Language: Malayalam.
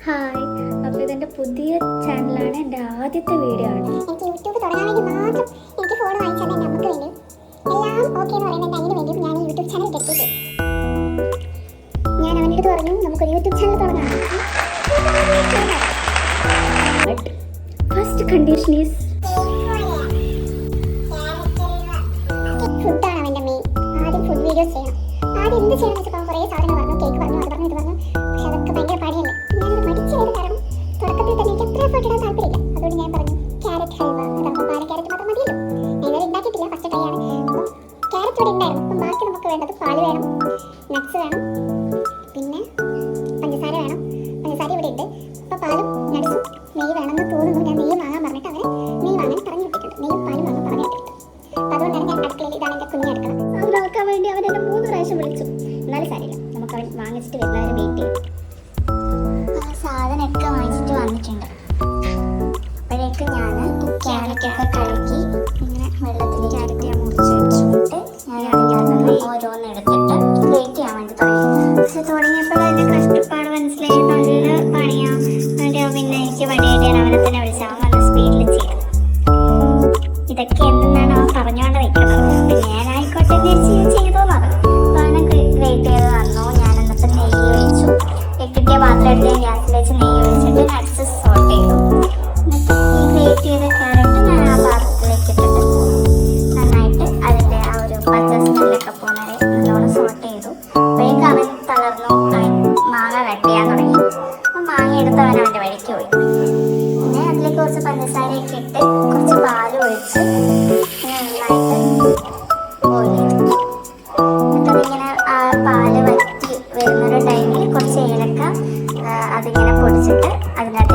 ഹായ്, അപ്പോൾ ഇതെൻ്റെ പുതിയ ചാനലാണ്. എൻ്റെ ആദ്യത്തെ വീഡിയോ ആണ്. എനിക്ക് യൂട്യൂബ് തുടങ്ങാൻ വേണ്ടി മാത്രം എനിക്ക് ഫോൺ വാങ്ങിച്ചത് എൻ്റെ അമ്മക്ക് വേണ്ടി എല്ലാം ഓക്കെ എന്ന് പറയുന്നത് അതിന് വേണ്ടി ഞാൻ ഈ യൂട്യൂബ് ചാനൽ ഡെഡിക്കേറ്റ് ചെയ്തു. ഞാൻ അവൻ്റെ അടുത്ത് പറഞ്ഞു നമുക്കൊരു യൂട്യൂബ് ചാനൽ തുടങ്ങാം. ബട്ട് ഫസ്റ്റ് കണ്ടീഷൻ ഈസ് ഫുഡാണ് അവൻ്റെ മെയിൻ. ആദ്യം ഫുഡ് വീഡിയോസ് ചെയ്യണം. ആദ്യം എന്ത് ചെയ്യണമെന്ന് വെച്ചപ്പോൾ കുറേ സാധനം പറഞ്ഞു, കേക്ക് പറഞ്ഞു, അത് പറഞ്ഞു, ഇത് പറഞ്ഞു. പക്ഷെ അതൊക്കെ ഭയങ്കര പണിയല്ലേ. ഞാനത് മടിച്ചു ചെയ്ത കാരണം തുടക്കത്തിൽ തന്നെ എനിക്ക് അത്ര എഫേർട്ട് ഇടാൻ താല്പര്യമില്ല. അതുകൊണ്ട് ഞാൻ പറഞ്ഞു ക്യാരറ്റ് ഹൽവ, അതാകുമ്പോൾ പാലും ക്യാരറ്റ് മാത്രം മതിയല്ലോ. ഞാൻ ഇതുവരെ ഉണ്ടാക്കിയിട്ടില്ല, ഫസ്റ്റ് ട്രൈ ആണ്. അപ്പം ക്യാരറ്റ് ഇവിടെ ഉണ്ടായിരുന്നു. അപ്പം ബാക്കി നമുക്ക് വേണ്ടത് പാല് വേണം, നട്ട്സ് വേണം, പിന്നെ പഞ്ചസാര വേണം. പഞ്ചസാര ഇവിടെ ഉണ്ട്. അപ്പോൾ പാലും നട്ട്സും നെയ്യ് വേണമെന്ന് തോന്നുന്നു. ഞാൻ നെയ്യ് വാങ്ങാൻ പറഞ്ഞിട്ട് അവരെ നെയ്യ് വാങ്ങാൻ പറഞ്ഞു വിട്ടിട്ടുണ്ട്. നെയ്യും പാലും വാങ്ങാൻ പറഞ്ഞു വിട്ടിട്ടുണ്ട്. അപ്പോൾ അതുകൊണ്ടാണ് ഞാൻ അടുക്കളയിൽ ഇതാണ് എൻ്റെ കുഞ്ഞ് അടുക്കള. അത് നോക്കാൻ വേണ്ടി അവൻ എന്നെ 3 പ്രാവശ്യം വിളിച്ചു. എന്നാലും സാരില്ല, നമുക്ക് അവൻ വാങ്ങിച്ചിട്ട് വരുന്നവരെ വെയിറ്റ് ചെയ്യും. സാധനമൊക്കെ വാങ്ങിച്ചിട്ട് വന്നിട്ടുണ്ട്. അപ്പോഴേക്കും ഞാൻ ക്യാരറ്റൊക്കെ കഴുകി ഇങ്ങനെ വെള്ളത്തിൽ ക്യാരറ്റ് ഞാൻ മുറിച്ച് വെച്ചിട്ട് ഞാൻ അതിനകത്ത് ഓരോന്ന് എടുത്തിട്ട് ഗ്രേറ്റ് ചെയ്യാൻ വേണ്ടി തുടങ്ങി. പക്ഷെ തുടങ്ങിയപ്പോൾ അതിൻ്റെ കഷ്ടപ്പാട് മനസ്സിലായി. നല്ല പണിയാം. പിന്നെ എനിക്ക് വടിയായിട്ട് ഞാൻ അവനെ തന്നെ വിളിച്ചാൽ അവൻ നല്ല സ്പീഡിൽ ചെയ്തു. ഇതൊക്കെ എന്തെന്നാണ് അവൻ പറഞ്ഞുകൊണ്ട് നിൽക്കുന്നത്. ഞാനായിക്കോട്ടെ ചെയ്തോന്ന് പറഞ്ഞു. അപ്പോൾ അവനെ ഗ്രേറ്റ് ചെയ്ത് തന്നു. ഞാൻ എന്നിട്ട് നെയ്യ് ഒഴിച്ചു. കിട്ടിയ പാത്രം എടുത്ത് ഗ്യാസിൽ വെച്ച് നെയ്യ് ഒഴിച്ചിട്ട് നട്ട്സ് സോട്ട് ചെയ്തു. എന്നിട്ട് ഈ ഗ്രേറ്റ് ചെയ്ത ക്യാരറ്റ് ഞാൻ ആ പാത്രത്തിലേക്ക് ഇട്ടിട്ട് നന്നായിട്ട് അതിൻ്റെ ആ ഒരു പച്ച സ്മെല്ലൊക്കെ പോകുന്നവരെ നല്ലോണം സോട്ട് ചെയ്തു. അപ്പോഴേക്കും അവൻ തളർന്നു. അവൻ മാങ്ങ കട്ട് ചെയ്യാൻ തുടങ്ങി. അപ്പോൾ മാങ്ങ എടുത്ത് അവൻ അവൻ്റെ വഴിക്ക് പോയി. പിന്നെ അതിലേക്ക് കുറച്ച് പഞ്ചസാരയൊക്കെ ഇട്ട് കുറച്ച് പാൽ ഒഴിച്ച് നന്നായിട്ട് ബോയിൽ ചെയ്തു. എന്നിട്ടതിങ്ങനെ ആ പാല് വറ്റി വരുന്നൊരു ടൈമിൽ കുറച്ച് ഏലക്ക അതിങ്ങനെ പൊടിച്ചിട്ട് അതിനകത്ത്